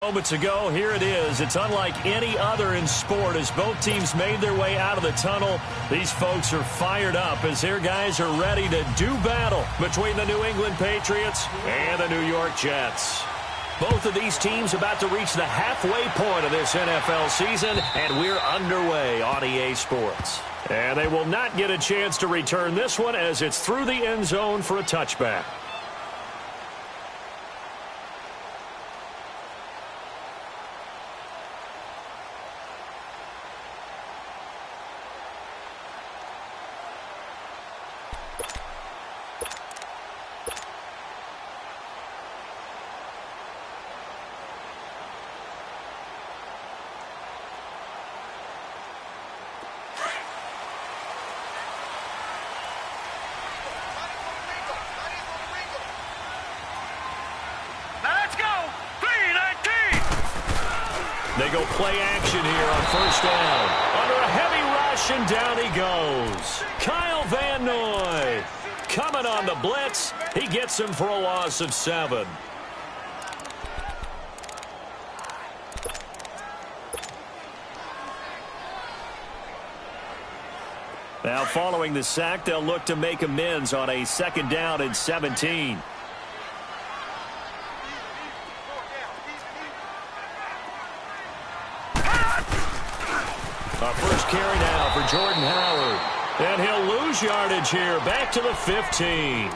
Moments ago, here it is. It's unlike any other in sport as both teams made their way out of the tunnel. These folks are fired up as their guys are ready to do battle between the New England Patriots and the New York Jets. Both of these teams about to reach the halfway point of this NFL season, and we're underway on EA Sports. And they will not get a chance to return this one as it's through the end zone for a touchback. They go play action here on first down. Under a heavy rush, and down he goes. Kyle Van Noy coming on the blitz. He gets him for a loss of 7. Now following the sack, they'll look to make amends on a 2nd down and 17. First carry now for Jordan Howard. And he'll lose yardage here, back to the 15.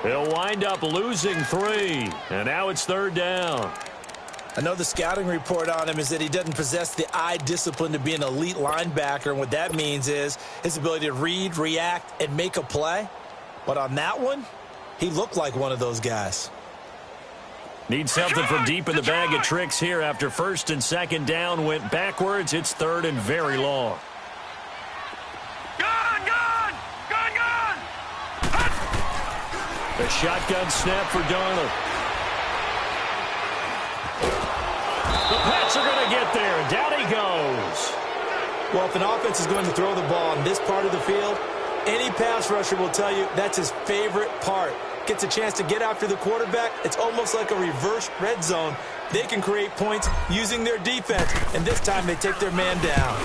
He'll wind up losing 3. And now it's 3rd down. I know the scouting report on him is that he doesn't possess the eye discipline to be an elite linebacker. And what that means is his ability to read, react, and make a play. But on that one, he looked like one of those guys. Need something from deep in the bag of tricks here after 1st and 2nd down went backwards. It's 3rd and very long. Gone! A shotgun snap for Darnold. The Pats are going to get there, and down he goes. Well, if an offense is going to throw the ball in this part of the field, any pass rusher will tell you that's his favorite part. Gets a chance to get after the quarterback. It's almost like a reverse red zone. They can create points using their defense, and this time they take their man down.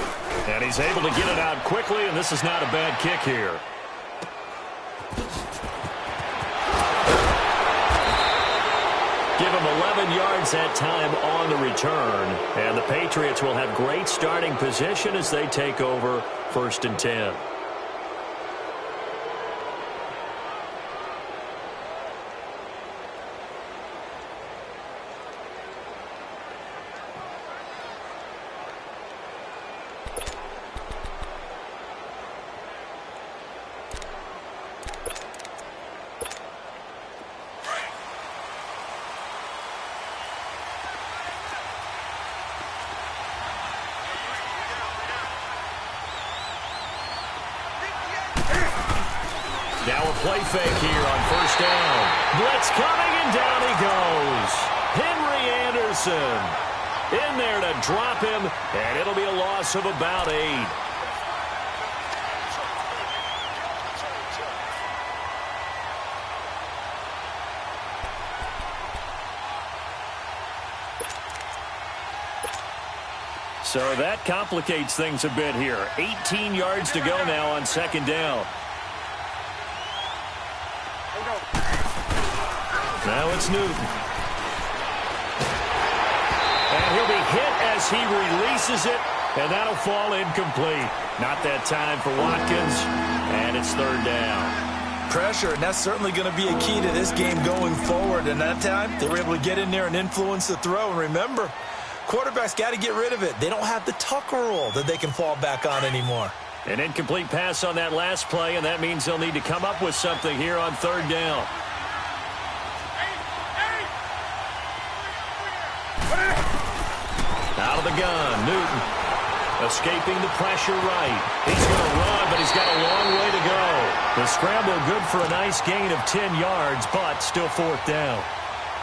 And he's able to get it out quickly, and this is not a bad kick here. Give him 11 yards that time on the return, and the Patriots will have great starting position as they take over 1st and 10. Now a play fake here on 1st down. Blitz coming, and down he goes. Henry Anderson in there to drop him, and it'll be a loss of about 8. So that complicates things a bit here. 18 yards to go now on 2nd down. Now it's Newton. And he'll be hit as he releases it, and that'll fall incomplete. Not that time for Watkins, and it's 3rd down. Pressure, and that's certainly going to be a key to this game going forward. And that time, they were able to get in there and influence the throw. And remember, quarterbacks got to get rid of it. They don't have the Tucker rule that they can fall back on anymore. An incomplete pass on that last play, and that means they'll need to come up with something here on 3rd down. Out of the gun, Newton escaping the pressure right. He's going to run, but he's got a long way to go. The scramble good for a nice gain of 10 yards, but still 4th down.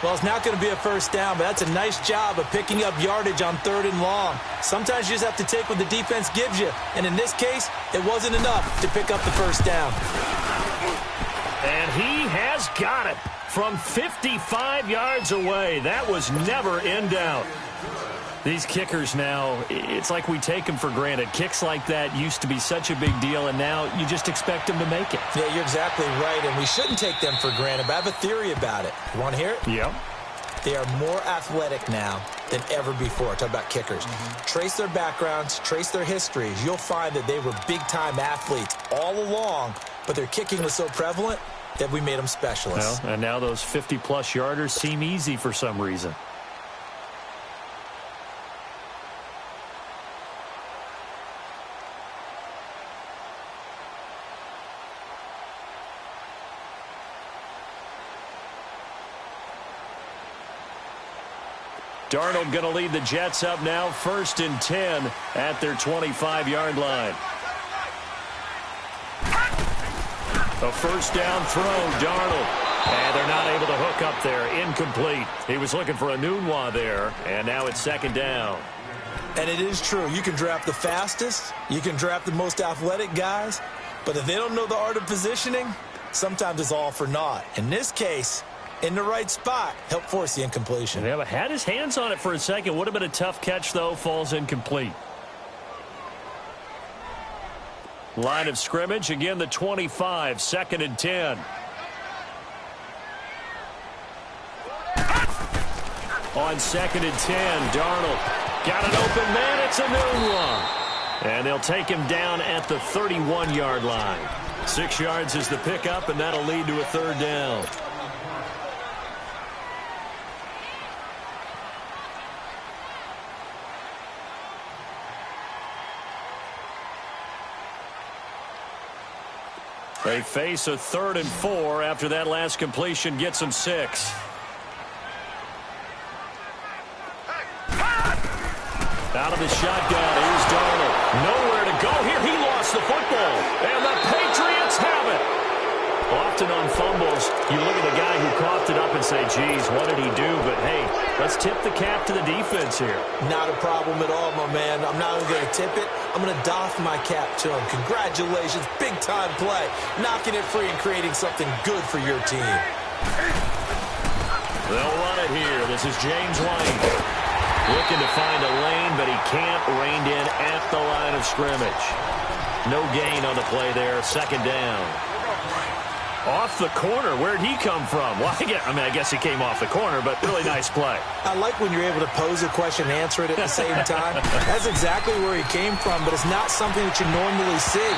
Well, it's not going to be a 1st down, but that's a nice job of picking up yardage on 3rd and long. Sometimes you just have to take what the defense gives you, and in this case, it wasn't enough to pick up the 1st down. And he has got it from 55 yards away. That was never in doubt. These kickers now, it's like we take them for granted. Kicks like that used to be such a big deal, and now you just expect them to make it. Yeah, you're exactly right, and we shouldn't take them for granted, but I have a theory about it. You want to hear it? Yeah. They are more athletic now than ever before. Talk about kickers. Trace their backgrounds, trace their histories. You'll find that they were big-time athletes all along, but their kicking was so prevalent that we made them specialists. Well, and now those 50-plus yarders seem easy for some reason. Darnold going to lead the Jets up now, 1st and 10 at their 25-yard line. A first down throw, Darnold. And they're not able to hook up there. Incomplete. He was looking for a Nunwa there, and now it's 2nd down. And it is true. You can draft the fastest. You can draft the most athletic guys. But if they don't know the art of positioning, sometimes it's all for naught. In this case, in the right spot, help force the incompletion. Yeah, but had his hands on it for a second. Would have been a tough catch, though. Falls incomplete. Line of scrimmage, again, the 25, 2nd and 10. On 2nd and 10, Darnold got an open man. It's a new one. And they'll take him down at the 31-yard line. 6 yards is the pickup, and that'll lead to a 3rd down. They face a 3rd and 4 after that last completion gets them 6. Out of the shotgun, here's Darnold. Nowhere to go here. He lost the football. And the Patriots have it. Often on fumbles, you look at the guy who coughed it up and say, geez, what did he do? But, hey, let's tip the cap to the defense here. Not a problem at all, my man. I'm not even going to tip it. I'm going to doff my cap to him. Congratulations. Big-time play. Knocking it free and creating something good for your team. They'll run it here. This is James White. Looking to find a lane, but he can't. Reined in at the line of scrimmage. No gain on the play there. 2nd down. Off the corner. Where'd he come from? Well, I guess he came off the corner, but really nice play. I like when you're able to pose a question and answer it at the same time. That's exactly where he came from, but it's not something that you normally see.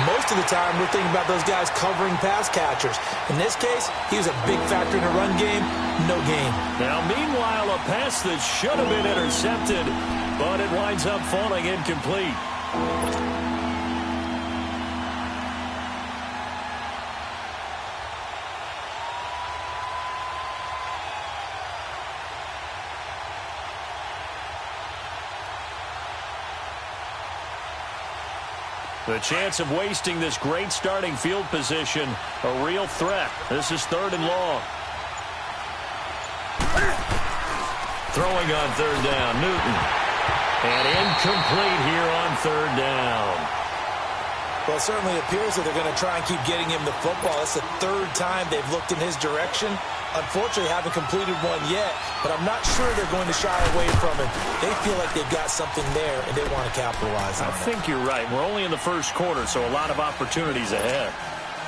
Most of the time, we're thinking about those guys covering pass catchers. In this case, he was a big factor in the run game. No gain. Now, meanwhile, a pass that should have been intercepted, but it winds up falling incomplete. The chance of wasting this great starting field position, a real threat. This is 3rd and long. Throwing on 3rd down, Newton. And incomplete here on 3rd down. Well, it certainly appears that they're going to try and keep getting him the football. It's the 3rd time they've looked in his direction. Unfortunately, haven't completed one yet, but I'm not sure they're going to shy away from him. They feel like they've got something there, and they want to capitalize on it. I think you're right. We're only in the 1st quarter, so a lot of opportunities ahead.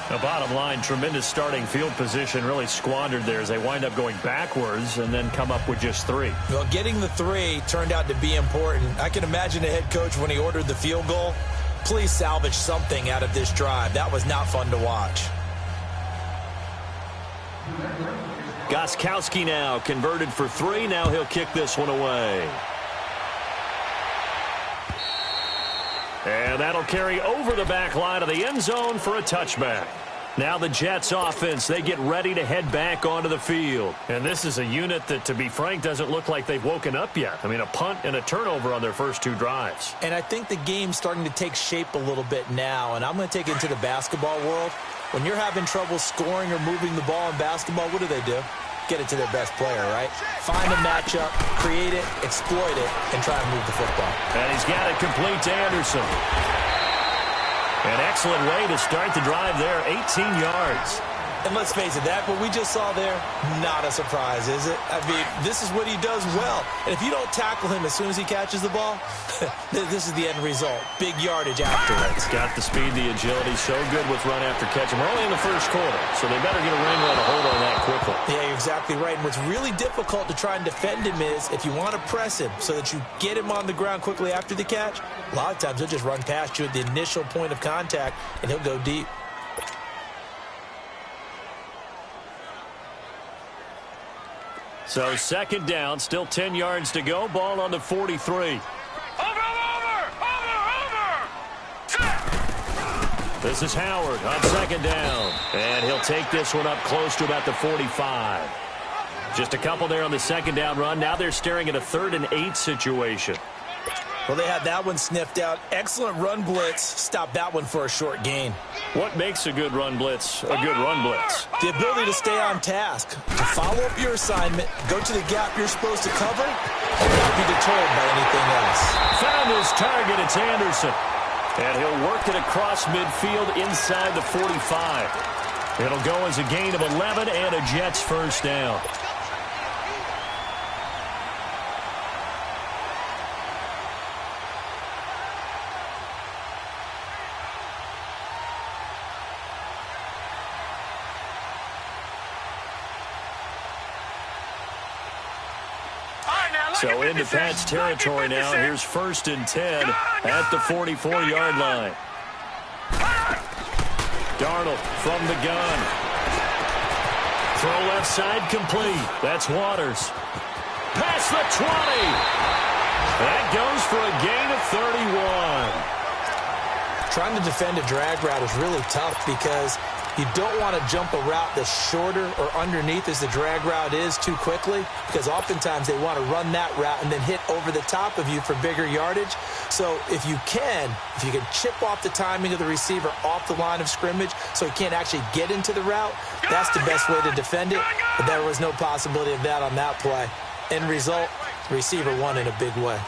The bottom line, tremendous starting field position really squandered there as they wind up going backwards and then come up with just 3. Well, getting the 3 turned out to be important. I can imagine the head coach when he ordered the field goal. Please salvage something out of this drive. That was not fun to watch. Gostkowski now converted for 3. Now he'll kick this one away. And that'll carry over the back line of the end zone for a touchback. Now the Jets offense, they get ready to head back onto the field. And this is a unit that, to be frank, doesn't look like they've woken up yet. I mean, a punt and a turnover on their first 2 drives. And I think the game's starting to take shape a little bit now. And I'm going to take it into the basketball world. When you're having trouble scoring or moving the ball in basketball, what do? Get it to their best player, right? Find a matchup, create it, exploit it, and try and move the football. And he's got it complete to Anderson. An excellent way to start the drive there, 18 yards. And let's face it, that what we just saw there, not a surprise, is it? I mean, this is what he does well. And if you don't tackle him as soon as he catches the ball, this is the end result. Big yardage afterwards. Got the speed, the agility, so good with run after catch. And we're only in the first quarter, so they better get a ring around a hold on that quickly. Yeah, you're exactly right. And what's really difficult to try and defend him is if you want to press him so that you get him on the ground quickly after the catch, a lot of times he'll just run past you at the initial point of contact, and he'll go deep. So second down, still 10 yards to go. Ball on the 43. This is Howard on second down. And he'll take this one up close to about the 45. Just a couple there on the second down run. Now they're staring at a 3rd and 8 situation. Well, they had that one sniffed out. Excellent run blitz. Stop that one for a short gain. What makes a good run blitz a good run blitz? The ability to stay on task, to follow up your assignment, go to the gap you're supposed to cover, and not be deterred by anything else. Found his target. It's Anderson. And he'll work it across midfield inside the 45. It'll go as a gain of 11 and a Jets first down. So into Pat's territory now. Here's 1st and 10 at the 44-yard line. Darnold from the gun. Throw left side complete. That's Waters. Past the 20. That goes for a gain of 31. Trying to defend a drag route is really tough because you don't want to jump a route that's shorter or underneath as the drag route is too quickly, because oftentimes they want to run that route and then hit over the top of you for bigger yardage. So if you can chip off the timing of the receiver off the line of scrimmage so he can't actually get into the route, that's the best way to defend it. But there was no possibility of that on that play. End result, the receiver won in a big way.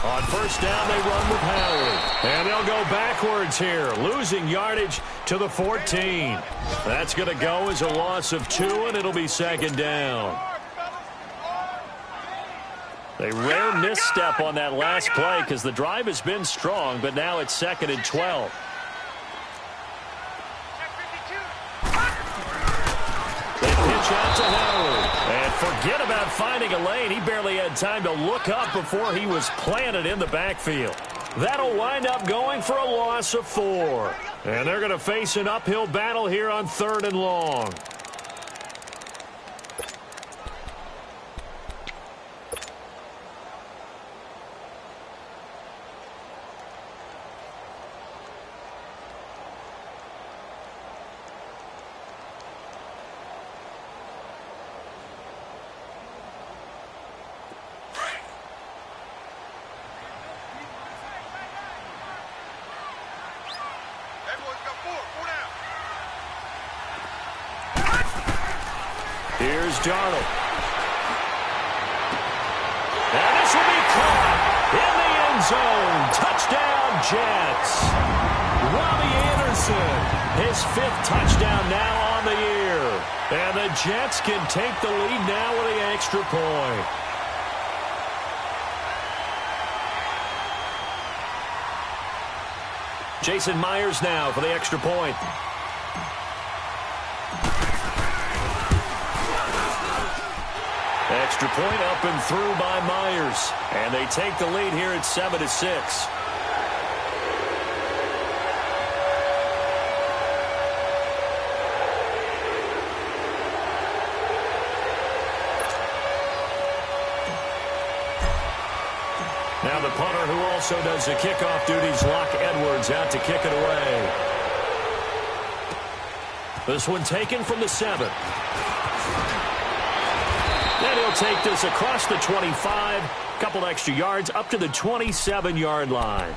On first down, they run with Howard. And they'll go backwards here, losing yardage to the 14. That's going to go as a loss of 2, and it'll be second down. A rare misstep on that last play because the drive has been strong, but now it's 2nd and 12. They pitch out to Howard. And forget about finding a lane. He barely had time to look up before he was planted in the backfield. That'll wind up going for a loss of 4. And they're going to face an uphill battle here on 3rd and long. Here's Darnold. And this will be caught in the end zone. Touchdown, Jets. Robbie Anderson, his 5th touchdown now on the year. And the Jets can take the lead now with the extra point. Jason Myers now for the extra point. Extra point up and through by Myers. And they take the lead here at 7-6. Now the punter who also does the kickoff duties, Locke Edwards, out to kick it away. This one taken from the 7. And he'll take this across the 25, couple extra yards up to the 27-yard line.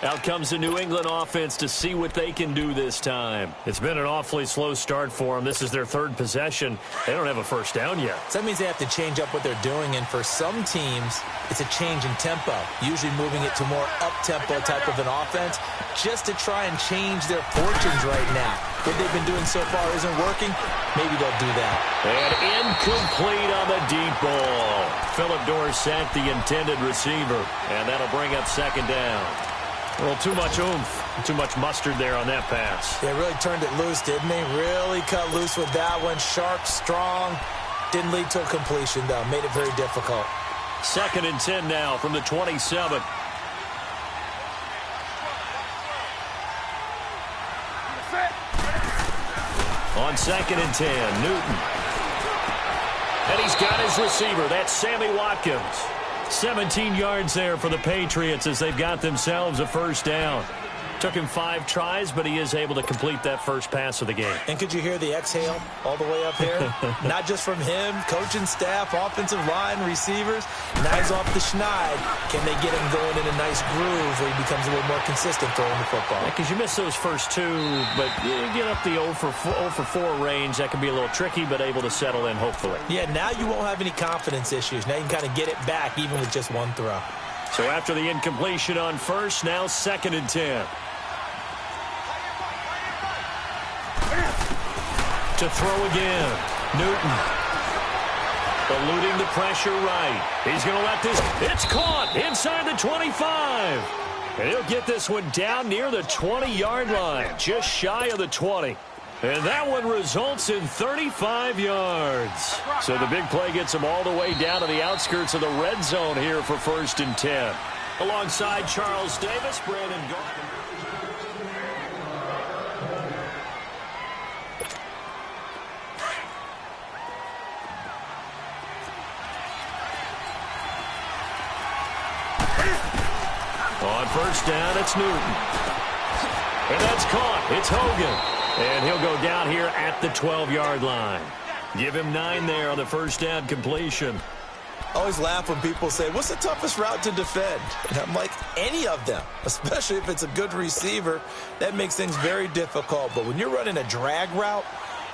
Out comes the New England offense to see what they can do this time. It's been an awfully slow start for them. This is their third possession. They don't have a first down yet. So that means they have to change up what they're doing, and for some teams, it's a change in tempo, usually moving it to more up-tempo type of an offense just to try and change their fortunes right now. What they've been doing so far isn't working. Maybe they'll do that. And incomplete on the deep ball. Phillip Dorsett, the intended receiver, and that'll bring up second down. Well, too much oomph, too much mustard there on that pass. They really turned it loose, didn't they? Really cut loose with that one. Sharp, strong. Didn't lead to a completion, though. Made it very difficult. 2nd and 10 now from the 27. On 2nd and 10, Newton. And he's got his receiver. That's Sammy Watkins. 17 yards there for the Patriots as they've got themselves a first down. Took him 5 tries, but he is able to complete that first pass of the game. And could you hear the exhale all the way up here? Not just from him, coaching staff, offensive line, receivers. Now he's off the schneid. Can they get him going in a nice groove where he becomes a little more consistent throwing the football? Because you miss those first 2, but you get up the 0 for 4 range. That can be a little tricky, but able to settle in, hopefully. Yeah, now you won't have any confidence issues. Now you can kind of get it back even with just one throw. So after the incompletion on first, now 2nd and 10. To throw again. Newton. Eluding the pressure right. He's going to let this. It's caught inside the 25. And he'll get this one down near the 20-yard line. Just shy of the 20. And that one results in 35 yards. So the big play gets him all the way down to the outskirts of the red zone here for 1st and 10. Alongside Charles Davis, Brandon Garden. On first down, it's Newton. And that's caught. It's Hogan. And he'll go down here at the 12-yard line. Give him 9 there on the first down completion. I always laugh when people say, what's the toughest route to defend? And I'm like, any of them, especially if it's a good receiver. That makes things very difficult. But when you're running a drag route,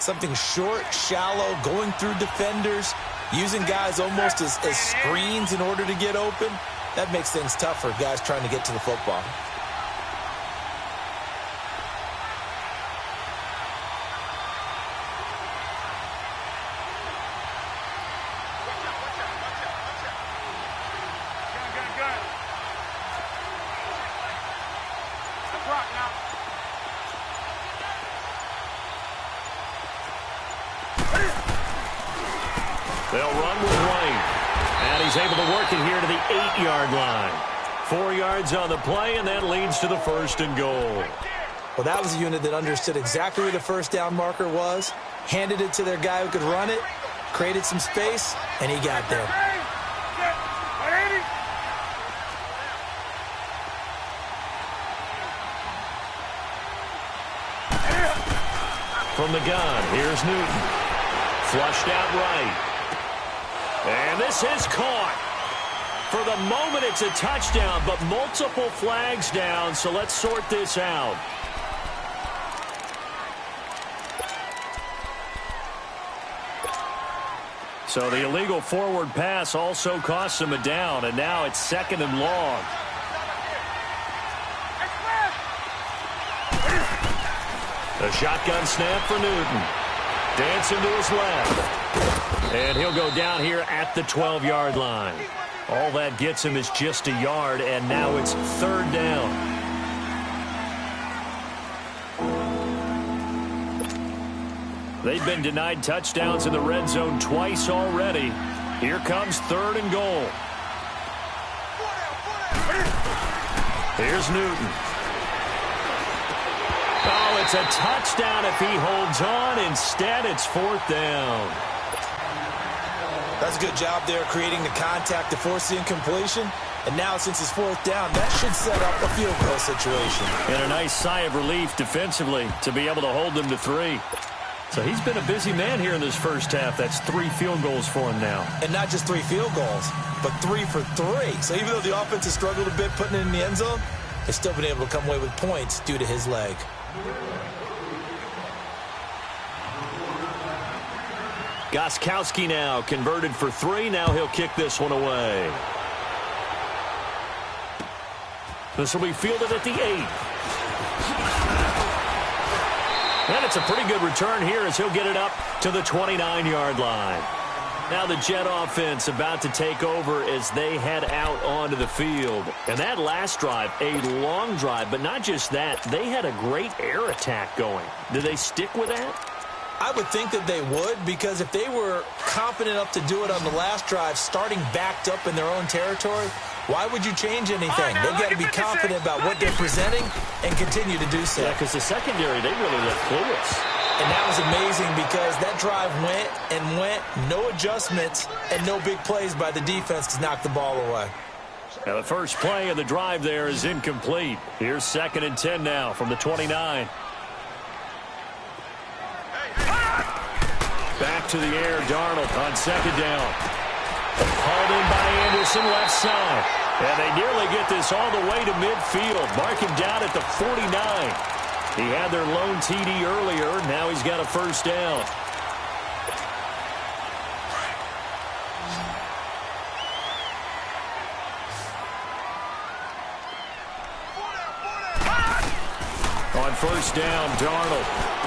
something short, shallow, going through defenders, using guys almost as screens in order to get open, that makes things tough for guys trying to get to the football. They'll run with White. And he's able to work it here to the 8-yard line. 4 yards on the play, and that leads to the 1st and goal. Well, that was a unit that understood exactly where the first down marker was, handed it to their guy who could run it, created some space, and he got there. From the gun, here's Newton. Flushed out right. And this is caught. For the moment, it's a touchdown, but multiple flags down, so let's sort this out. So the illegal forward pass also costs him a down, and now it's 2nd and long. A shotgun snap for Newton. Dancing to his left. And he'll go down here at the 12-yard line. All that gets him is just a yard, and now it's 3rd down. They've been denied touchdowns in the red zone twice already. Here comes 3rd and goal. Here's Newton. Oh, it's a touchdown if he holds on. Instead, it's 4th down. That's a good job there creating the contact to force the incompletion. And now, since it's 4th down, that should set up a field goal situation. And a nice sigh of relief defensively to be able to hold them to 3. So he's been a busy man here in this first half. That's 3 field goals for him now. And not just 3 field goals, but 3 for 3. So even though the offense has struggled a bit putting it in the end zone, has still been able to come away with points due to his leg. Gostkowski now converted for 3. Now he'll kick this one away. This will be fielded at the 8. And it's a pretty good return here as he'll get it up to the 29-yard line. Now the Jet offense about to take over as they head out onto the field. And that last drive, a long drive, but not just that. They had a great air attack going. Do they stick with that? I would think that they would, because if they were confident enough to do it on the last drive, starting backed up in their own territory, why would you change anything? They've got to be confident about what they're presenting and continue to do so. Yeah, because the secondary, they really let clueless. And that was amazing because that drive went and went, no adjustments, and no big plays by the defense to knock the ball away. Now the first play of the drive there is incomplete. Here's 2nd and 10 now from the 29. Back to the air, Darnold on 2nd down. Hauled in by Anderson, left side. And they nearly get this all the way to midfield. Mark him down at the 49. He had their lone TD earlier. Now he's got a first down. On first down, Darnold.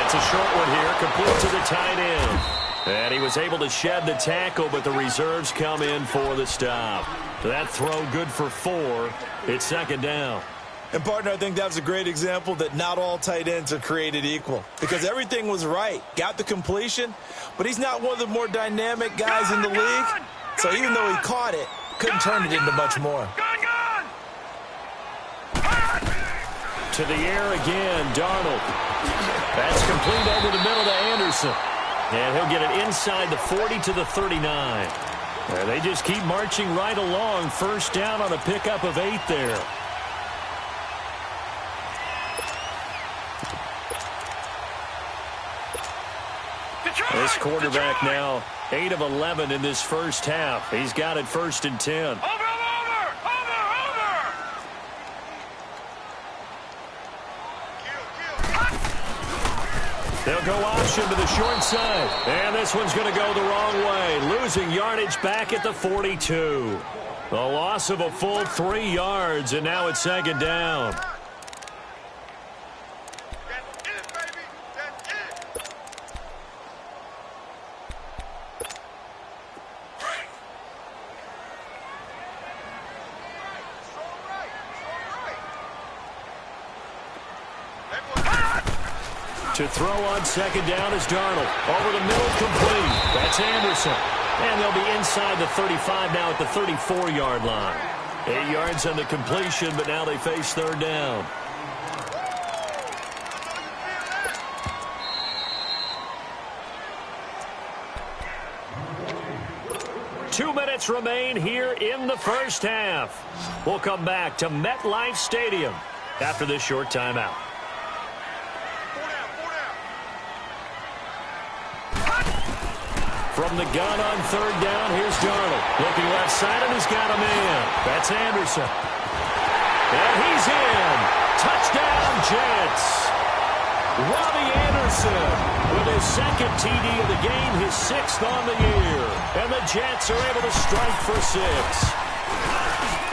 It's a short one here, complete to the tight end. And he was able to shed the tackle, but the reserves come in for the stop. That throw good for 4. It's 2nd down. And, partner, I think that was a great example that not all tight ends are created equal, because everything was right. Got the completion, but he's not one of the more dynamic guys in the league. So even though he caught it, couldn't turn it into much more. To the air again, Darnold. That's complete over the middle to Anderson. And he'll get it inside the 40 to the 39. And they just keep marching right along. First down on a pickup of 8 there. This quarterback now 8 of 11 in this first half. He's got it 1st and 10. They'll go option to the short side. And this one's going to go the wrong way. Losing yardage back at the 42. The loss of a full 3 yards, and now it's 2nd down. To throw on 2nd down is Darnold. Over the middle, complete. That's Anderson. And they'll be inside the 35 now at the 34-yard line. 8 yards on the completion, but now they face 3rd down. Two minutes remain here in the first half. We'll come back to MetLife Stadium after this short timeout. From the gun on 3rd down, here's Darnold. Looking left side, and he's got a man. That's Anderson. And he's in. Touchdown, Jets. Robbie Anderson with his 2nd TD of the game, his 6th on the year. And the Jets are able to strike for 6.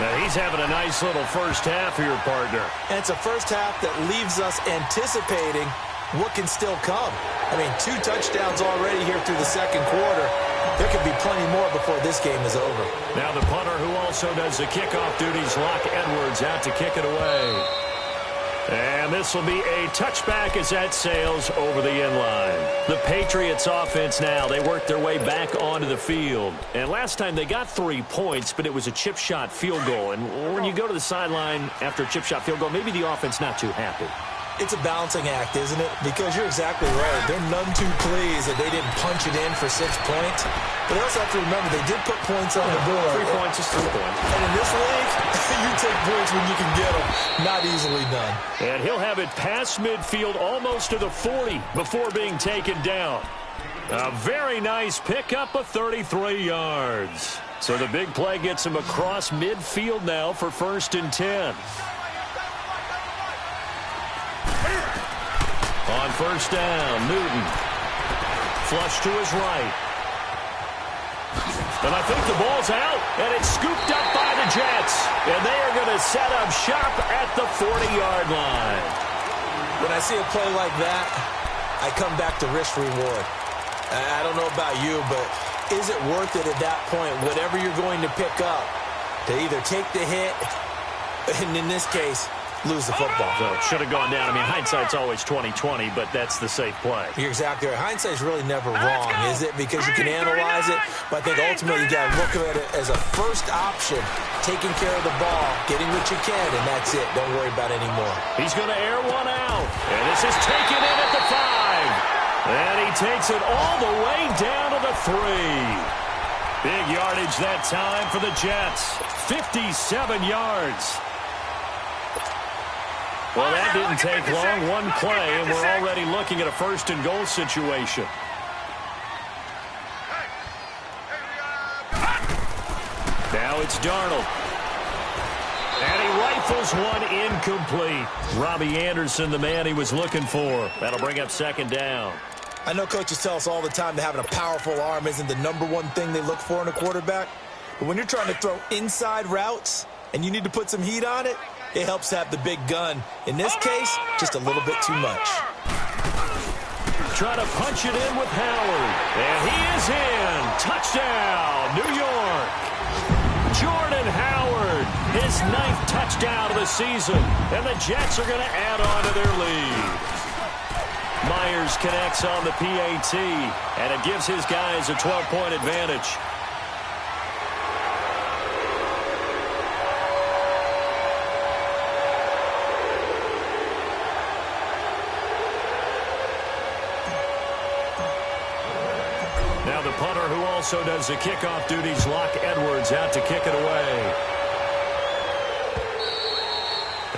Now he's having a nice little first half here, partner. And it's a first half that leaves us anticipating what can still come. I mean, 2 touchdowns already here through the 2nd quarter. There could be plenty more before this game is over. Now the punter who also does the kickoff duties, Locke Edwards, out to kick it away. And this will be a touchback as that sails over the end line. The Patriots offense now, they work their way back onto the field. And last time they got 3 points, but it was a chip shot field goal. And when you go to the sideline after a chip shot field goal, maybe the offense not too happy. It's a balancing act, isn't it? Because you're exactly right. They're none too pleased that they didn't punch it in for 6 points. But they also have to remember they did put points on the board. 3 points is 3 points. And in this league, you take points when you can get them. Not easily done. And he'll have it past midfield almost to the 40 before being taken down. A very nice pickup of 33 yards. So the big play gets him across midfield now for 1st and 10. On 1st down, Newton. Flush to his right. And I think the ball's out, and it's scooped up by the Jets. And they are going to set up shop at the 40-yard line. When I see a play like that, I come back to risk-reward. I don't know about you, but is it worth it at that point, whatever you're going to pick up, to either take the hit, and in this case, lose the football? So it should have gone down. I mean, hindsight's always 20/20, but that's the safe play. You're exactly right. Hindsight's really never wrong, is it? Because you can analyze it, but I think ultimately you got to look at it as a first option, taking care of the ball, getting what you can, and that's it. Don't worry about it anymore. He's going to air one out, and this is taken in at the 5. And he takes it all the way down to the 3. Big yardage that time for the Jets. 57 yards. Well, that didn't take long. One play, and we're already looking at a 1st and goal situation. Now it's Darnold. And he rifles one incomplete. Robbie Anderson, the man he was looking for. That'll bring up 2nd down. I know coaches tell us all the time that having a powerful arm isn't the #1 thing they look for in a quarterback. But when you're trying to throw inside routes and you need to put some heat on it, it helps to have the big gun. In this case, just a little bit too much. Trying to punch it in with Howard. And he is in. Touchdown, New York. Jordan Howard, his 9th touchdown of the season. And the Jets are going to add on to their lead. Myers connects on the PAT, and it gives his guys a 12-point advantage. Now the punter, who also does the kickoff duties, Locke Edwards, out to kick it away.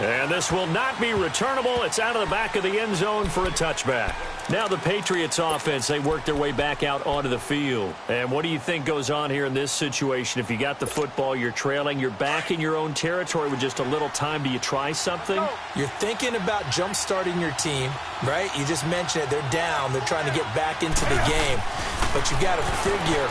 And this will not be returnable. It's out of the back of the end zone for a touchback. Now the Patriots offense, they work their way back out onto the field. And what do you think goes on here in this situation? If you got the football, you're trailing, you're back in your own territory with just a little time. Do you try something? You're thinking about jump-starting your team, right? You just mentioned it. They're down. They're trying to get back into the game. But you got to figure,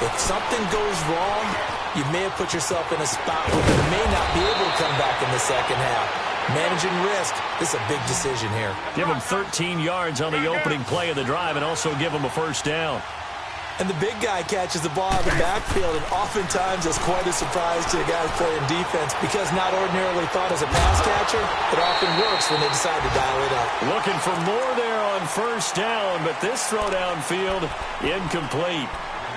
if something goes wrong, you may have put yourself in a spot where you may not be able to come back in the second half. Managing risk, this is a big decision here. Give him 13 yards on the opening play of the drive and also give him a 1st down. And the big guy catches the ball out of the backfield, and oftentimes it's quite a surprise to the guys playing defense because not ordinarily thought as a pass catcher, it often works when they decide to dial it up. Looking for more there on 1st down, but this throw downfield, incomplete.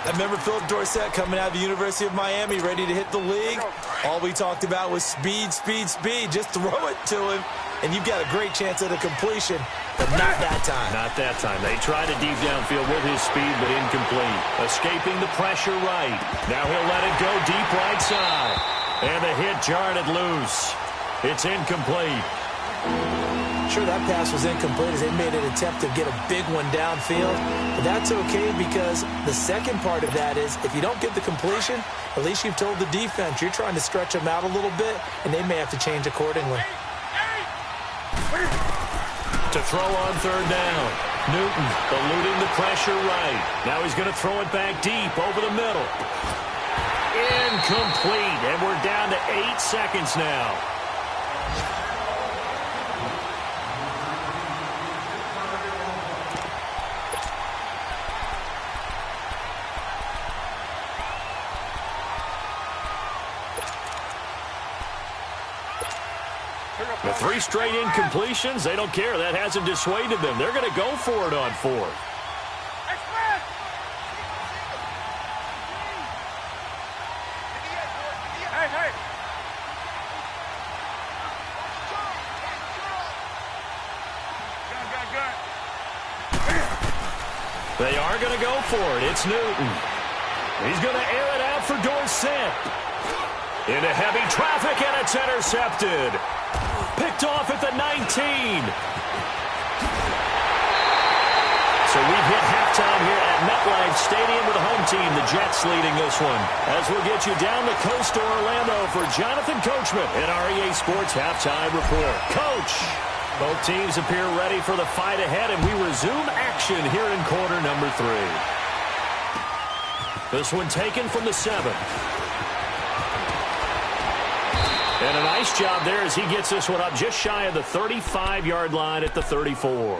I remember Philip Dorsett coming out of the University of Miami ready to hit the league. All we talked about was speed, speed, speed. Just throw it to him, and you've got a great chance at a completion, but not that time. Not that time. They tried a deep downfield with his speed, but incomplete. Escaping the pressure right. Now he'll let it go deep right side. And the hit jarred it loose. It's incomplete. Sure, that pass was incomplete as they made an attempt to get a big one downfield. But that's okay because the second part of that is if you don't get the completion, at least you've told the defense you're trying to stretch them out a little bit, and they may have to change accordingly. To throw on 3rd down. Newton eluding the pressure right. Now he's going to throw it back deep over the middle. Incomplete, and we're down to 8 seconds now. The 3 straight incompletions, they don't care. That hasn't dissuaded them. They're going to go for it on 4th. They are going to go for it. It's Newton. He's going to air it out for Dorsett. Into heavy traffic, and it's intercepted. Picked off at the 19. So we've hit halftime here at MetLife Stadium with a home 17, the Jets leading this one. As we'll get you down the coast to Orlando for Jonathan Coachman in our EA Sports Halftime Report. Coach! Both teams appear ready for the fight ahead, and we resume action here in quarter number 3. This one taken from the 7. And a nice job there as he gets this one up just shy of the 35-yard line at the 34.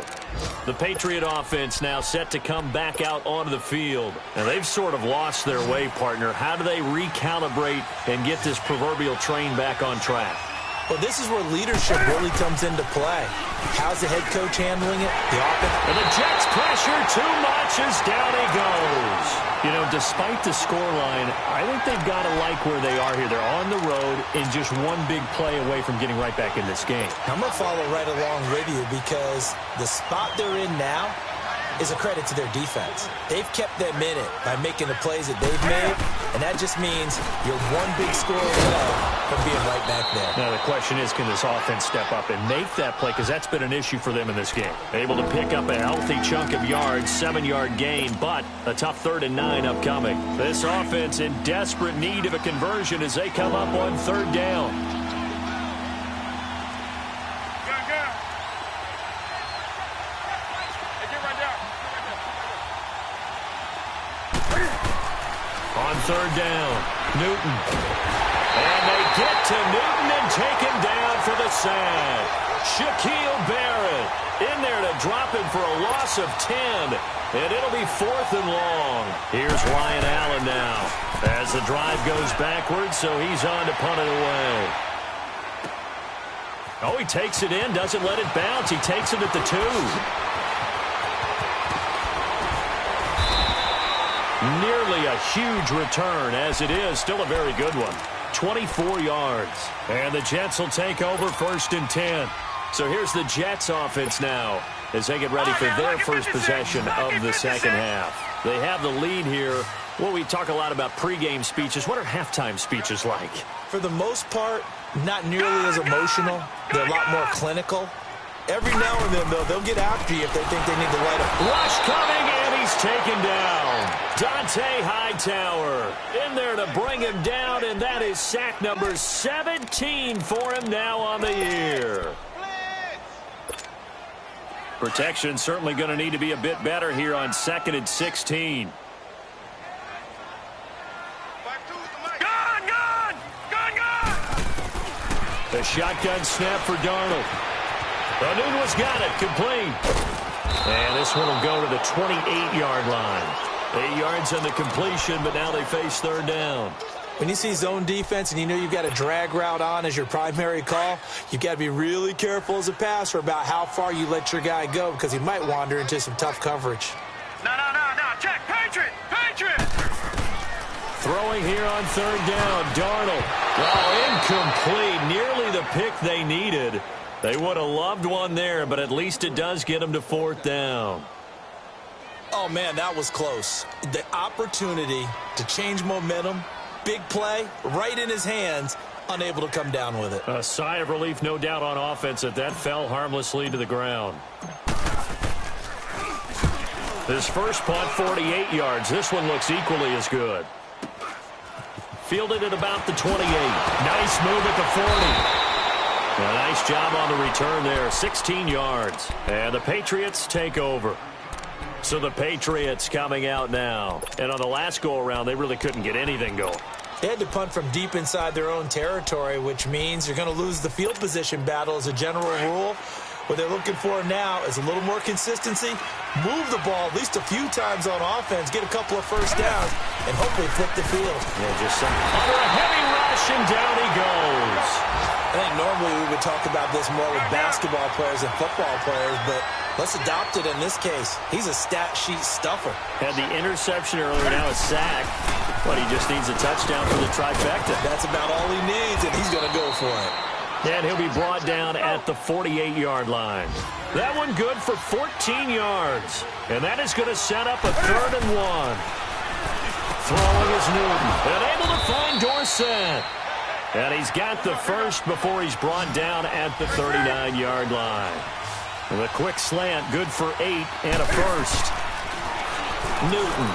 The Patriot offense now set to come back out onto the field. And they've sort of lost their way, partner. How do they recalibrate and get this proverbial train back on track? Well, this is where leadership really comes into play. How's the head coach handling it? The offense. And the Jets pressure too much as down he goes. You know, despite the scoreline, I think they've got to like where they are here. They're on the road and just one big play away from getting right back in this game. I'm going to follow right along with you because the spot they're in now is a credit to their defense. They've kept them in it by making the plays that they've made, and that just means you're one big score away from being right back there. Now, the question is, can this offense step up and make that play? Because that's been an issue for them in this game. Able to pick up a healthy chunk of yards, 7-yard gain, but a tough 3rd and 9 upcoming. This offense in desperate need of a conversion as they come up on 3rd down. On 3rd down, Newton. And they get to Newton and take him down for the sack. Shaquille Barrett in there to drop him for a loss of 10. And it'll be 4th and long. Here's Ryan Allen now as the drive goes backwards, so he's on to punt it away. Oh, he takes it in, doesn't let it bounce. He takes it at the 2. Nearly a huge return, as it is still a very good one. 24 yards. And the Jets will take over 1st and 10. So here's the Jets offense now as they get ready for their first possession of the second half. They have the lead here. Well, we talk a lot about pregame speeches. What are halftime speeches like? For the most part, not nearly as emotional. They're a lot more clinical. Every now and then, though, they'll get after you if they think they need to light up. Rush coming, and he's taken down. Dante Hightower in there to bring him down, and that is sack number 17 for him now on the year. Protection certainly going to need to be a bit better here on 2nd and 16. The shotgun snap for Darnold. Nunez got it, complete. And this one will go to the 28-yard line. 8 yards on the completion, but now they face 3rd down. When you see zone defense and you know you've got a drag route on as your primary call, you've got to be really careful as a passer about how far you let your guy go because he might wander into some tough coverage. No. Check. Patriot. Throwing here on 3rd down. Darnold. Oh, incomplete. Nearly the pick they needed. They would have loved one there, but at least it does get them to 4th down. Oh, man, that was close. The opportunity to change momentum, big play, right in his hands, unable to come down with it. A sigh of relief, no doubt, on offense that fell harmlessly to the ground. This first punt, 48 yards. This one looks equally as good. Fielded at about the 28. Nice move at the 40. A nice job on the return there, 16 yards. And the Patriots take over. So the Patriots coming out now. And on the last go-around, they really couldn't get anything going. They had to punt from deep inside their own territory, which means you're going to lose the field position battle as a general rule. What they're looking for now is a little more consistency, move the ball at least a few times on offense, get a couple of first downs, and hopefully flip the field. Yeah, just under a heavy rush, and down he goes. I think normally we would talk about this more with basketball players and football players, but let's adopt it in this case. He's a stat sheet stuffer. Had the interception earlier, now a sack. But he just needs a touchdown for the trifecta. That's about all he needs, and he's going to go for it. And he'll be brought down at the 48-yard line. That one good for 14 yards. And that is going to set up a 3rd and 1. Throwing is Newton. And able to find Dorsett. And he's got the first before he's brought down at the 39-yard line. And a quick slant, good for 8 and a first. Newton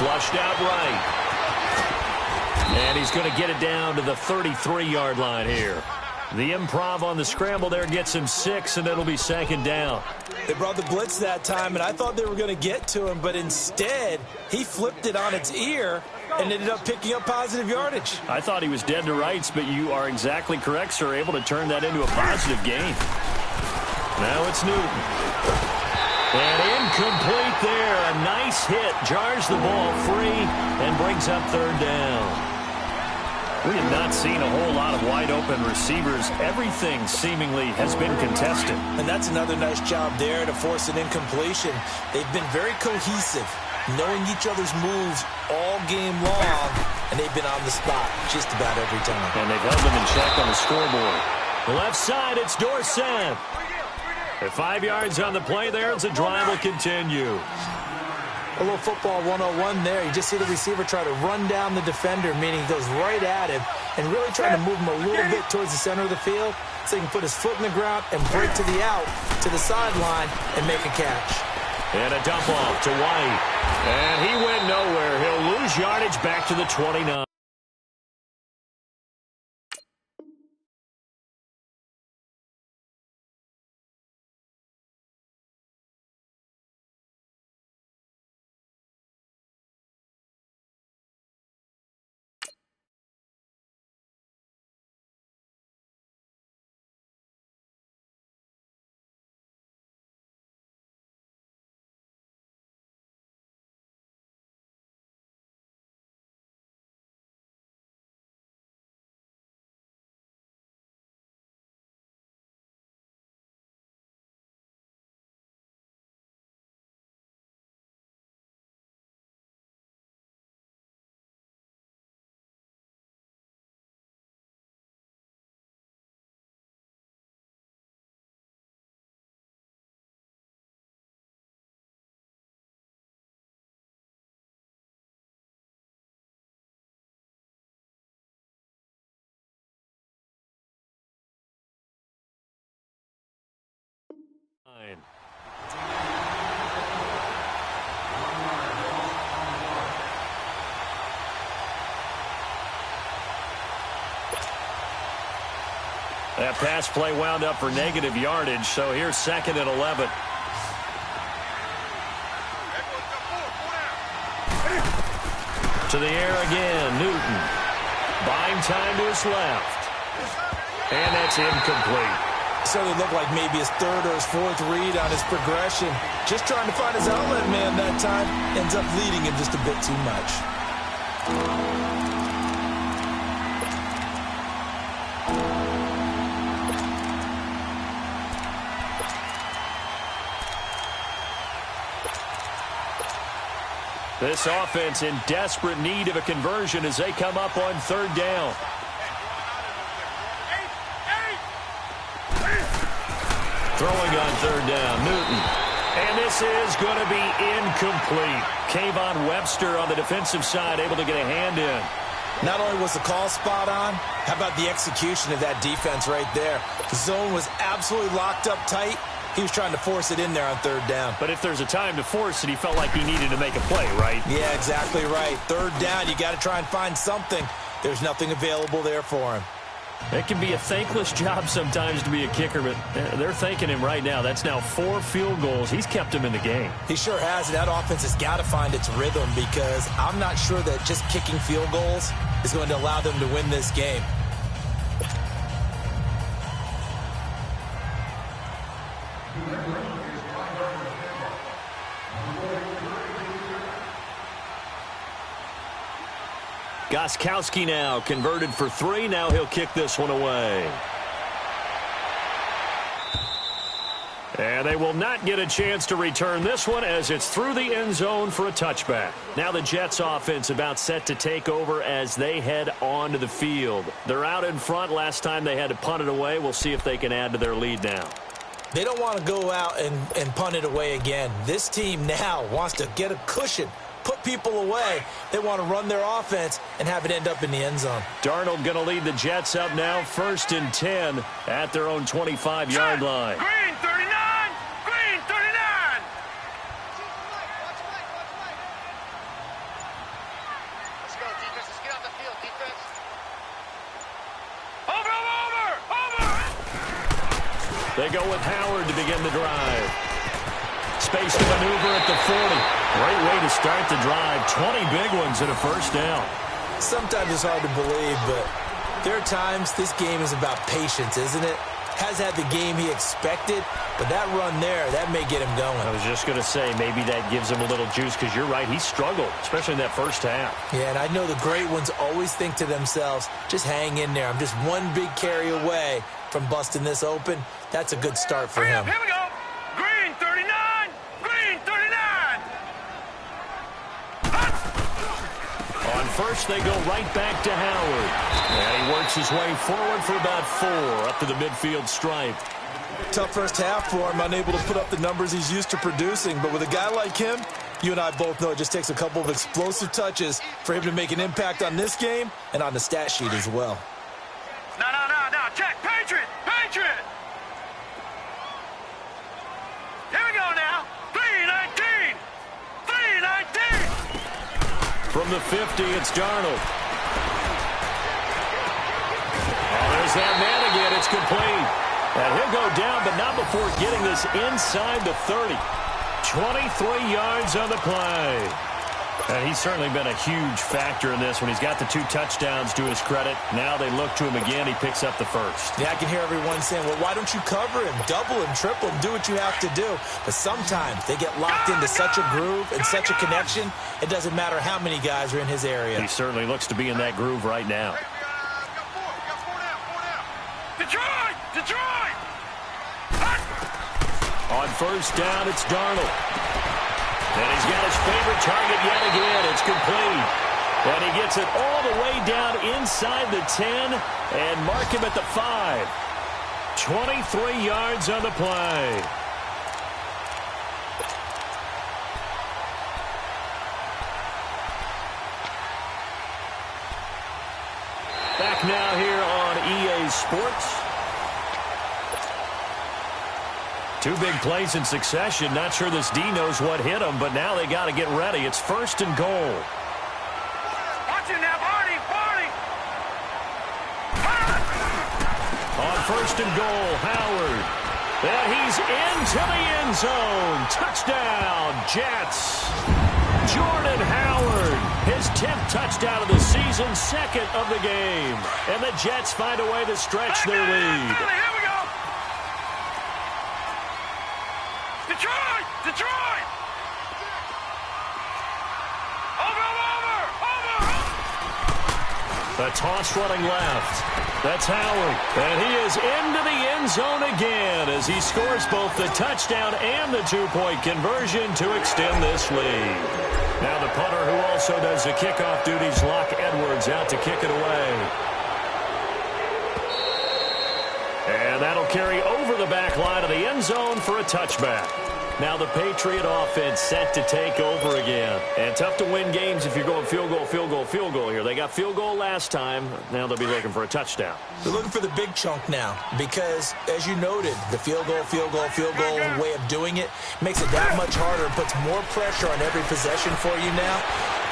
Flushed out right. And he's going to get it down to the 33-yard line here. The improv on the scramble there gets him 6, and it'll be second down. They brought the blitz that time, and I thought they were going to get to him, but instead he flipped it on its ear and ended up picking up positive yardage. I thought he was dead to rights, but you are exactly correct, sir, able to turn that into a positive gain. Now it's Newton. And incomplete there. A nice hit. Jars the ball free and brings up third down. We have not seen a whole lot of wide-open receivers. Everything seemingly has been contested. And that's another nice job there to force an incompletion. They've been very cohesive, knowing each other's moves all game long, and they've been on the spot just about every time. And they've held them in check on the scoreboard. The left side, it's Dorsett. At 5 yards on the play there, as the drive will continue. A little football 101 there. You just see the receiver try to run down the defender, meaning he goes right at him and really trying to move him a little bit towards the center of the field so he can put his foot in the ground and break to the out, to the sideline, and make a catch. And a dump off to White. And he went nowhere. He'll lose yardage back to the 29. That pass play wound up for negative yardage, so here's second and 11. To the air again, Newton. Buying time to his left. And that's incomplete. So it looked like maybe his third or his fourth read on his progression. Just trying to find his outlet man that time. Ends up leading him just a bit too much. This offense in desperate need of a conversion as they come up on third down. Throwing on third down, Newton. And this is going to be incomplete. Kayvon Webster on the defensive side able to get a hand in. Not only was the call spot on, how about the execution of that defense right there? The zone was absolutely locked up tight. He was trying to force it in there on third down. But if there's a time to force it, he felt like he needed to make a play, right? Yeah, exactly right. Third down, you got to try and find something. There's nothing available there for him. It can be a thankless job sometimes to be a kicker, but they're thanking him right now. That's now 4 field goals. He's kept him in the game. He sure has. That offense has got to find its rhythm because I'm not sure that just kicking field goals is going to allow them to win this game. Gostkowski now converted for 3. Now he'll kick this one away. And they will not get a chance to return this one as it's through the end zone for a touchback. Now the Jets offense about set to take over as they head onto the field. They're out in front. Last time they had to punt it away. We'll see if they can add to their lead now. They don't want to go out and punt it away again. This team now wants to get a cushion, put people away. They want to run their offense and have it end up in the end zone. Darnold going to lead the Jets up now 1st and 10 at their own 25-yard line. Green 39! Green 39! They go with Howard to begin the drive. Space to maneuver at the 40. Great way to start the drive. 20 big ones and a first down. Sometimes it's hard to believe, but there are times this game is about patience, isn't it? Has had the game he expected, but that run there, that may get him going. I was just going to say, maybe that gives him a little juice, because you're right, he struggled, especially in that first half. Yeah, and I know the great ones always think to themselves, just hang in there. I'm just one big carry away from busting this open. That's a good start for him. Here we go. Green 39. Green 39. On first, they go right back to Howard. And he works his way forward for about 4 up to the midfield stripe. Tough first half for him, unable to put up the numbers he's used to producing. But with a guy like him, you and I both know it just takes a couple of explosive touches for him to make an impact on this game and on the stat sheet as well. No. Check. Patriot. Patriot. Here we go now. 319. 319. From the 50, it's Darnold. Oh, there's that man again. It's complete. And he'll go down, but not before getting this inside the 30. 23 yards on the play. And he's certainly been a huge factor in this when he's got the 2 touchdowns to his credit. Now they look to him again. He picks up the first. Yeah, I can hear everyone saying, well, why don't you cover him? Double him, triple him, do what you have to do. But sometimes they get locked into such a groove and such a connection, it doesn't matter how many guys are in his area. He certainly looks to be in that groove right now. Detroit. Detroit. On first down, it's Darnold. And he's got his favorite target yet again. It's complete. And he gets it all the way down inside the 10 and mark him at the 5. 23 yards on the play. Back now here on EA Sports. 2 big plays in succession. Not sure this D knows what hit him, but now they got to get ready. It's first and goal. Watch it now, Barney. On first and goal, Howard. And he's into the end zone. Touchdown, Jets. Jordan Howard, his 10th touchdown of the season, 2nd of the game. And the Jets find a way to stretch their lead. Here we go. Detroit! Detroit! Over! The toss running left. That's Howard. And he is into the end zone again as he scores both the touchdown and the 2-point conversion to extend this lead. Now the punter, who also does the kickoff duties, Locke Edwards, out to kick it away. And that'll carry over the back line of the end zone for a touchback. Now the Patriot offense set to take over again. And tough to win games if you're going field goal here. They got field goal last time. Now they'll be looking for a touchdown. They're looking for the big chunk now because, as you noted, the field goal way of doing it makes it that much harder and puts more pressure on every possession for you now.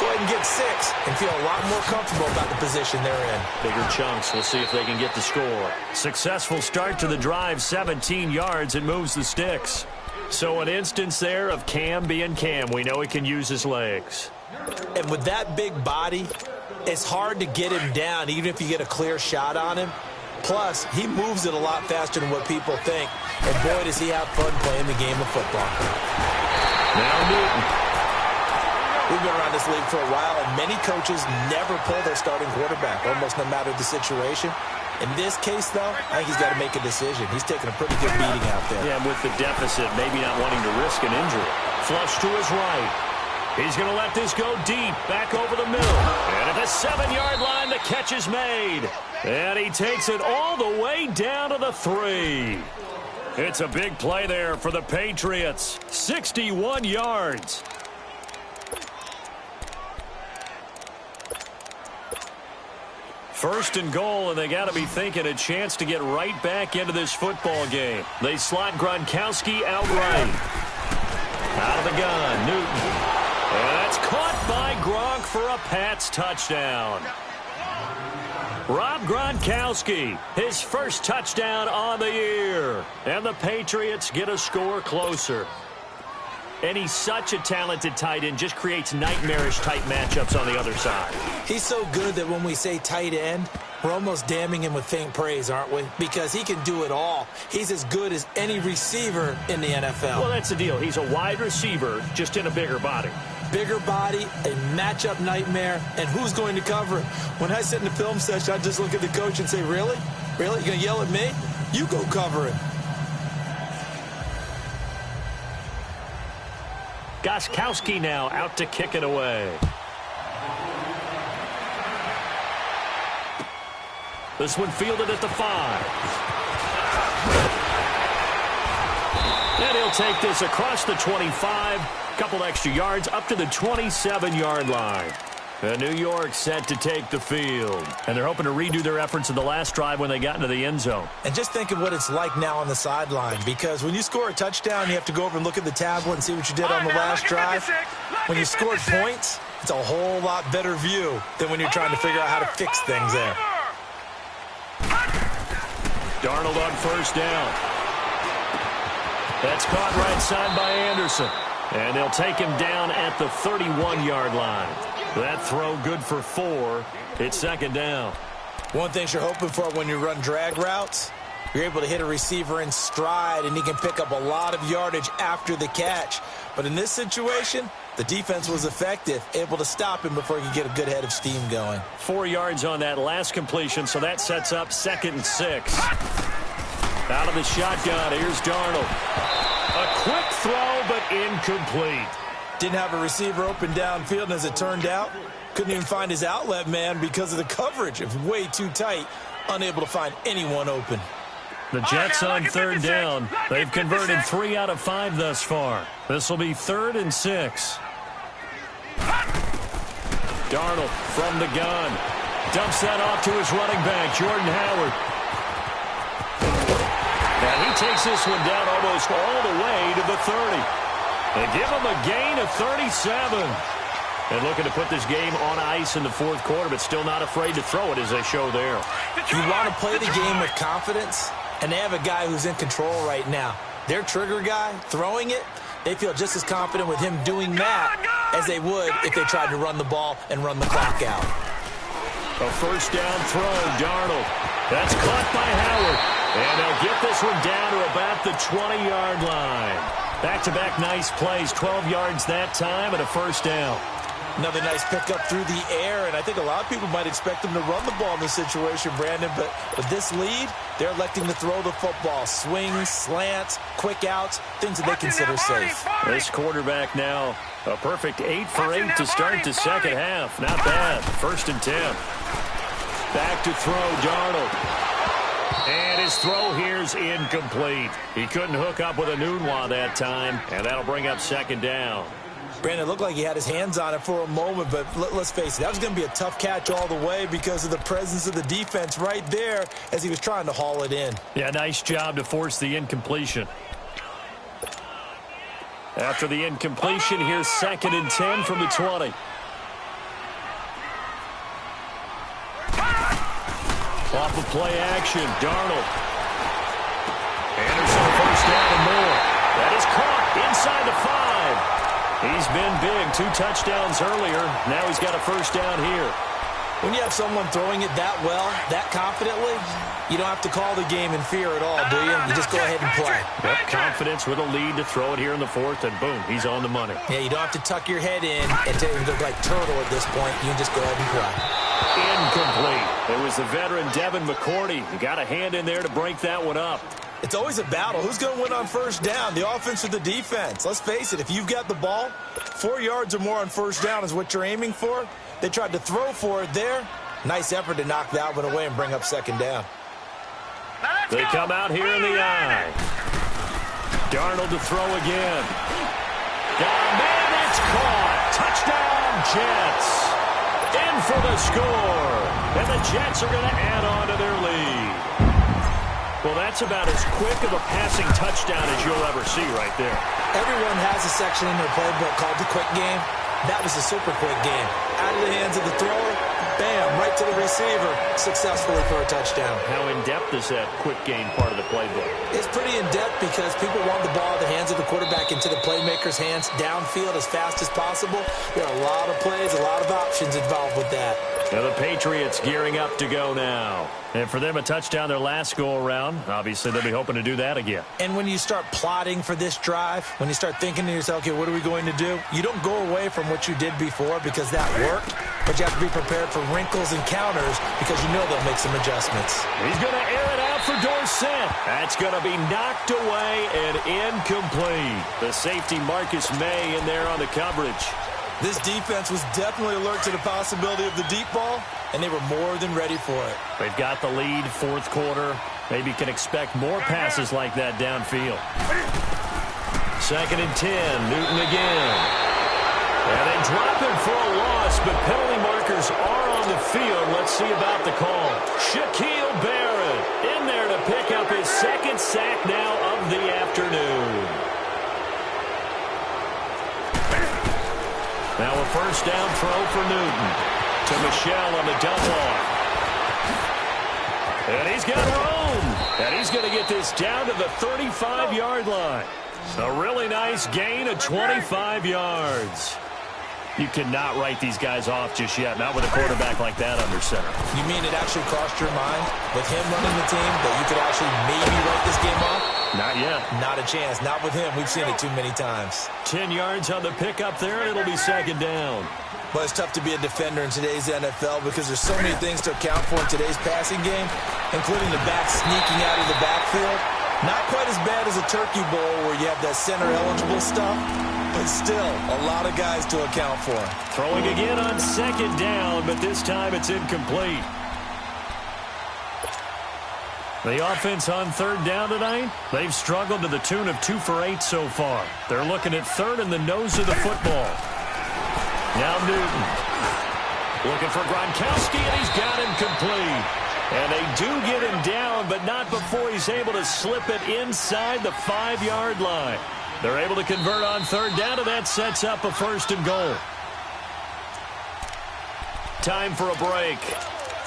Go ahead and get 6 and feel a lot more comfortable about the position they're in. Bigger chunks. We'll see if they can get the score. Successful start to the drive, 17 yards, and moves the sticks. So an instance there of Cam being Cam. We know he can use his legs. And with that big body, it's hard to get him down, even if you get a clear shot on him. Plus, he moves it a lot faster than what people think. And boy, does he have fun playing the game of football. Now Newton. We've been around this league for a while, and many coaches never pull their starting quarterback, almost no matter the situation. In this case, though, I think he's got to make a decision. He's taking a pretty good beating out there. Yeah, and with the deficit, maybe not wanting to risk an injury. Flush to his right. He's going to let this go deep, back over the middle. And at the 7-yard line, the catch is made. And he takes it all the way down to the 3. It's a big play there for the Patriots. 61 yards. First and goal, and they got to be thinking a chance to get right back into this football game. They slot Gronkowski outright. Out of the gun, Newton. And that's caught by Gronk for a Pats touchdown. Rob Gronkowski, his first touchdown on the year. And the Patriots get a score closer. And he's such a talented tight end, just creates nightmarish-type matchups on the other side. He's so good that when we say tight end, we're almost damning him with faint praise, aren't we? Because he can do it all. He's as good as any receiver in the NFL. Well, that's the deal. He's a wide receiver, just in a bigger body. Bigger body, a matchup nightmare, and who's going to cover it? When I sit in the film session, I just look at the coach and say, really? Really? You going to yell at me? You go cover it. Gostkowski now out to kick it away. This one fielded at the 5. And he'll take this across the 25. Couple extra yards up to the 27-yard line. And New York set to take the field. And they're hoping to redo their efforts in the last drive when they got into the end zone. And just think of what it's like now on the sideline. Because when you score a touchdown, you have to go over and look at the tablet and see what you did on the last drive. When you scored points, it's a whole lot better view than when you're trying to figure out how to fix things there. Darnold on first down. That's caught right side by Anderson. And they'll take him down at the 31-yard line. That throw good for 4. It's second down. One thing you're hoping for when you run drag routes, you're able to hit a receiver in stride, and he can pick up a lot of yardage after the catch. But in this situation, the defense was effective, able to stop him before he could get a good head of steam going. 4 yards on that last completion, so that sets up 2nd and 6. Out of the shotgun, here's Darnold. A quick throw, but incomplete. Didn't have a receiver open downfield, and as it turned out, couldn't even find his outlet man because of the coverage. It was way too tight, unable to find anyone open. The Jets on third down. They've converted 3 out of 5 thus far. This will be 3rd and 6. Darnold from the gun. Dumps that off to his running back, Jordan Howard. And he takes this one down almost all the way to the 30. They give him a gain of 37. And looking to put this game on ice in the 4th quarter, but still not afraid to throw it as they show there. You want to play the game with confidence, and they have a guy who's in control right now. Their trigger guy, throwing it, they feel just as confident with him doing that as they would if they tried to run the ball and run the clock out. A first down throw, Darnold. That's caught by Howard. And they'll get this one down to about the 20-yard line. Back-to-back nice plays, 12 yards that time and a first down. Another nice pickup through the air, and I think a lot of people might expect them to run the ball in this situation, Brandon, but with this lead, they're electing to throw the football. Swings, slants, quick outs, things that they consider safe. This quarterback now, a perfect 8 for 8 to start the second half. Not bad. 1st and 10. Back to throw, Darnold. And his throw here's incomplete. He couldn't hook up with a Nunwa that time, and that'll bring up 2nd down. Brandon, it looked like he had his hands on it for a moment, but let's face it, that was going to be a tough catch all the way because of the presence of the defense right there as he was trying to haul it in. Yeah, nice job to force the incompletion. After the incompletion, here's 2nd and 10 from the 20. Off of play action, Darnold. Anderson first down and more. That is caught inside the 5. He's been big, 2 touchdowns earlier. Now he's got a first down here. When you have someone throwing it that well, that confidently, you don't have to call the game in fear at all, do you? You just go ahead and play. Yep, confidence with a lead to throw it here in the 4th, and boom, he's on the money. Yeah, you don't have to tuck your head in and look like turtle at this point. You can just go ahead and play. Incomplete. It was the veteran Devin McCourty. You got a hand in there to break that one up. It's always a battle. Who's going to win on first down, the offense or the defense? Let's face it, if you've got the ball, 4 yards or more on first down is what you're aiming for. They tried to throw for it there. Nice effort to knock that one away and bring up 2nd down. They come out here in the eye. Darnold to throw again. Man, it's caught. Touchdown, Jets. In for the score. And the Jets are going to add on to their lead. Well, that's about as quick of a passing touchdown as you'll ever see right there. Everyone has a section in their playbook called the quick game. That was a super quick game. Out of the hands of the thrower, bam, right to the receiver, successfully for a touchdown. How in-depth is that quick game part of the playbook? It's pretty in-depth because people want the ball in the hands of the quarterback into the playmaker's hands downfield as fast as possible. There are a lot of plays, a lot of options involved with that. Now the Patriots gearing up to go now. And for them, a touchdown their last go-around. Obviously, they'll be hoping to do that again. And when you start plotting for this drive, when you start thinking to yourself, okay, what are we going to do? You don't go away from what you did before because that worked, but you have to be prepared for wrinkles and counters because you know they'll make some adjustments. He's going to air it out for Dorsett. That's going to be knocked away and incomplete. The safety Marcus May in there on the coverage. This defense was definitely alert to the possibility of the deep ball, and they were more than ready for it. They've got the lead, fourth quarter. Maybe can expect more passes like that downfield. 2nd and 10, Newton again. And they drop him for a loss, but penalty markers are on the field. Let's see about the call. Shaquille Barrett in there to pick up his second sack now of the afternoon. Now a first down throw for Newton to Michel on the dump off. And he's got room. And he's going to get this down to the 35-yard line. A really nice gain of 25 yards. You cannot write these guys off just yet, not with a quarterback like that under center. You mean it actually crossed your mind with him running the team that you could actually maybe write this game off? Not yet. Not a chance. Not with him. We've seen it too many times. 10 yards on the pickup there, and it'll be 2nd down. But it's tough to be a defender in today's NFL because there's so many things to account for in today's passing game, including the back sneaking out of the backfield. Not quite as bad as a turkey bowl where you have that center-eligible stuff, but still a lot of guys to account for. Throwing again on 2nd down, but this time it's incomplete. The offense on 3rd down tonight, they've struggled to the tune of 2 for 8 so far. They're looking at 3rd in the nose of the football. Now Newton looking for Gronkowski, and he's got him complete. And they do get him down, but not before he's able to slip it inside the 5-yard line. They're able to convert on 3rd down, and that sets up a 1st and goal. Time for a break.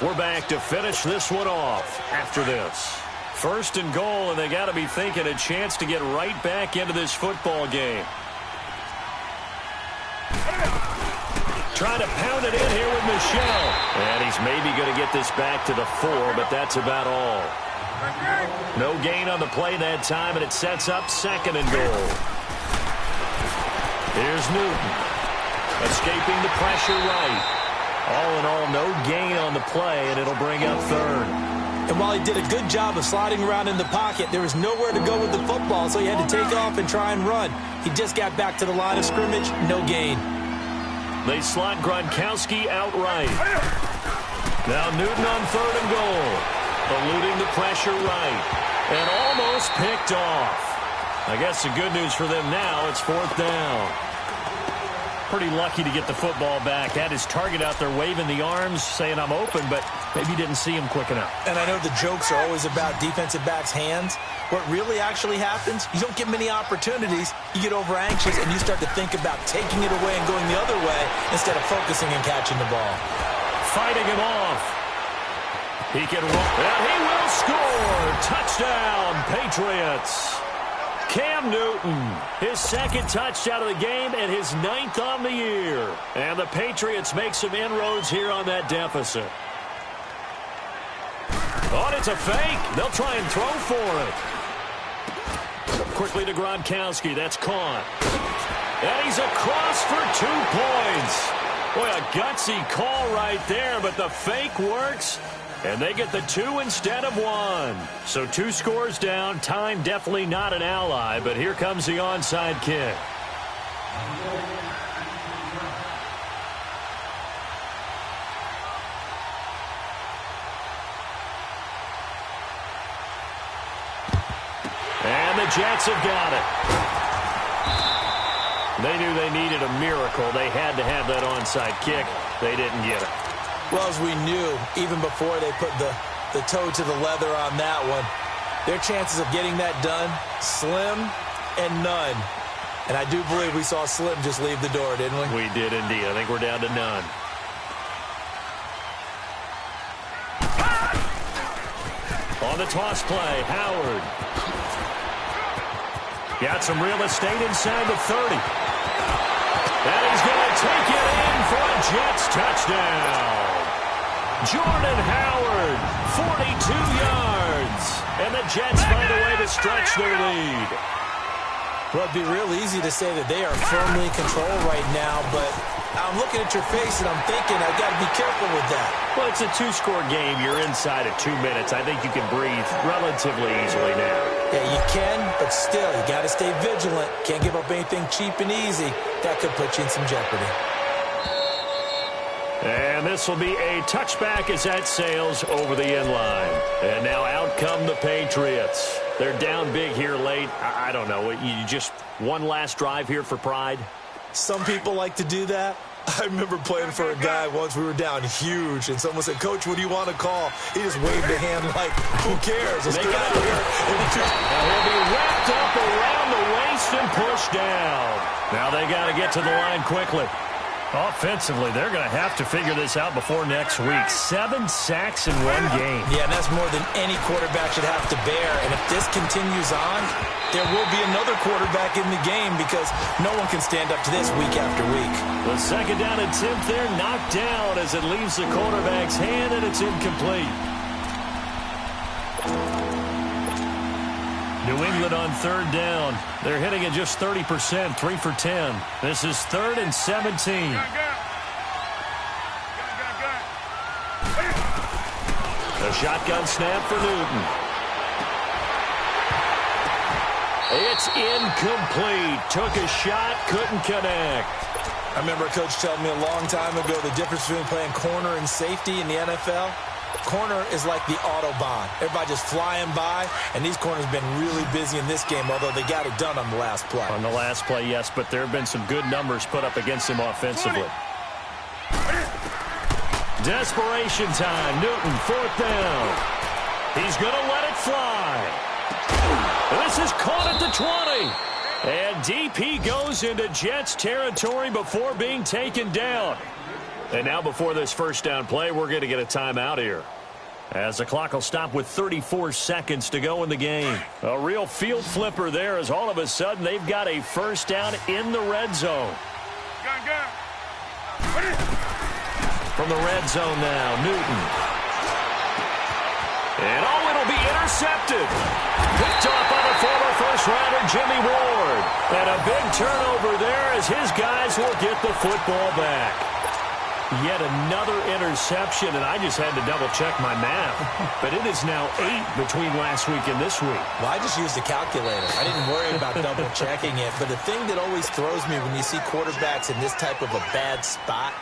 We're back to finish this one off after this. 1st and goal, and they got to be thinking a chance to get right back into this football game. Trying to pound it in here with Michel. And he's maybe going to get this back to the 4, but that's about all. No gain on the play that time, and it sets up 2nd and goal. Here's Newton. Escaping the pressure right. All in all, no gain on the play, and it'll bring up 3rd. And while he did a good job of sliding around in the pocket, there was nowhere to go with the football, so he had to take off and try and run. He just got back to the line of scrimmage, no gain. They slot Gronkowski outright. Now Newton on 3rd and goal. Eluding the pressure right. And almost picked off. I guess the good news for them now, it's 4th down. Pretty lucky to get the football back. Had his target out there waving the arms, saying I'm open, but maybe didn't see him quick enough. And I know the jokes are always about defensive backs' hands. What really actually happens, you don't get many opportunities. You get over anxious, and you start to think about taking it away and going the other way instead of focusing and catching the ball. Fighting him off. He can roll, and he will score. Touchdown, Patriots. Cam Newton, his 2nd touchdown of the game and his 9th on the year. And the Patriots make some inroads here on that deficit. Oh, it's a fake. They'll try and throw for it. Quickly to Gronkowski. That's caught. And he's across for 2 points. Boy, a gutsy call right there, but the fake works. And they get the 2 instead of 1. So 2 scores down. Time definitely not an ally, but here comes the onside kick. And the Jets have got it. They knew they needed a miracle. They had to have that onside kick. They didn't get it. Well, as we knew, even before they put the toe to the leather on that one, their chances of getting that done, slim and none. And I do believe we saw Slim just leave the door, didn't we? We did indeed. I think we're down to none. On the toss play, Howard. Got some real estate inside the 30. And he's going to take it in for a Jets touchdown. Jordan Howard, 42 yards. And the Jets find a way to stretch their lead. Well, it'd be real easy to say that they are firmly in control right now, but I'm looking at your face and I'm thinking I've got to be careful with that. Well, it's a two-score game. You're inside of 2 minutes. I think you can breathe relatively easily now. Yeah, you can, but still, you got to stay vigilant. Can't give up anything cheap and easy. That could put you in some jeopardy. And this will be a touchback as that sails over the end line. And now out come the Patriots. They're down big here late. I don't know. You just one last drive here for pride? Some people like to do that. I remember playing for a guy once. We were down huge, and someone said, "Coach, what do you want to call?" He just waved a hand like, "Who cares? Let's get out of here." He'll be wrapped up around the waist and pushed down. Now they got to get to the line quickly. Offensively, they're going to have to figure this out before next week. 7 sacks in one game. Yeah, and that's more than any quarterback should have to bear. And if this continues on, there will be another quarterback in the game because no one can stand up to this week after week. The second down attempt there knocked down as it leaves the quarterback's hand, and it's incomplete. New England on third down. They're hitting at just 30%, 3 for 10. This is 3rd and 17. The shotgun snap for Newton. It's incomplete. Took a shot, couldn't connect. I remember a coach telling me a long time ago the difference between playing corner and safety in the NFL. Corner is like the Autobahn. Everybody just flying by, and these corners have been really busy in this game, although they got it done on the last play. On the last play, yes, but there have been some good numbers put up against him offensively. Desperation time. Newton, 4th down. He's going to let it fly. This is caught at the 20. And DP goes into Jets territory before being taken down. And now before this first down play, we're going to get a timeout here, as the clock will stop with 34 seconds to go in the game. A real field flipper there, as all of a sudden they've got a first down in the red zone. From the red zone now, Newton. And it'll be intercepted. Picked off by the former first-rounder Jimmy Ward. And a big turnover there as his guys will get the football back. Yet another interception, and I just had to double-check my math. But it is now 8 between last week and this week. Well, I just used a calculator. I didn't worry about double-checking it. But the thing that always throws me when you see quarterbacks in this type of a bad spot,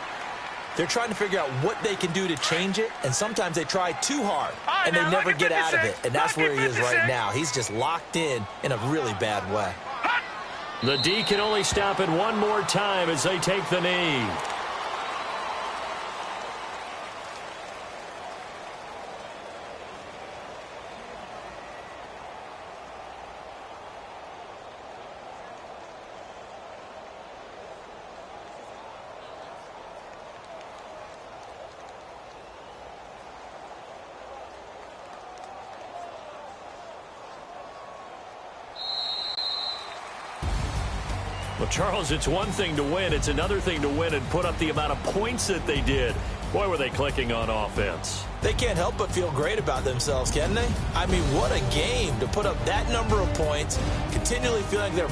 they're trying to figure out what they can do to change it, and sometimes they try too hard, and they never get out of it. And that's where he is right now. He's just locked in a really bad way. The D can only stop it one more time as they take the knee. Well, Charles, it's one thing to win. It's another thing to win and put up the amount of points that they did. Boy, were they clicking on offense. They can't help but feel great about themselves, can they? I mean, what a game to put up that number of points, continually feeling they're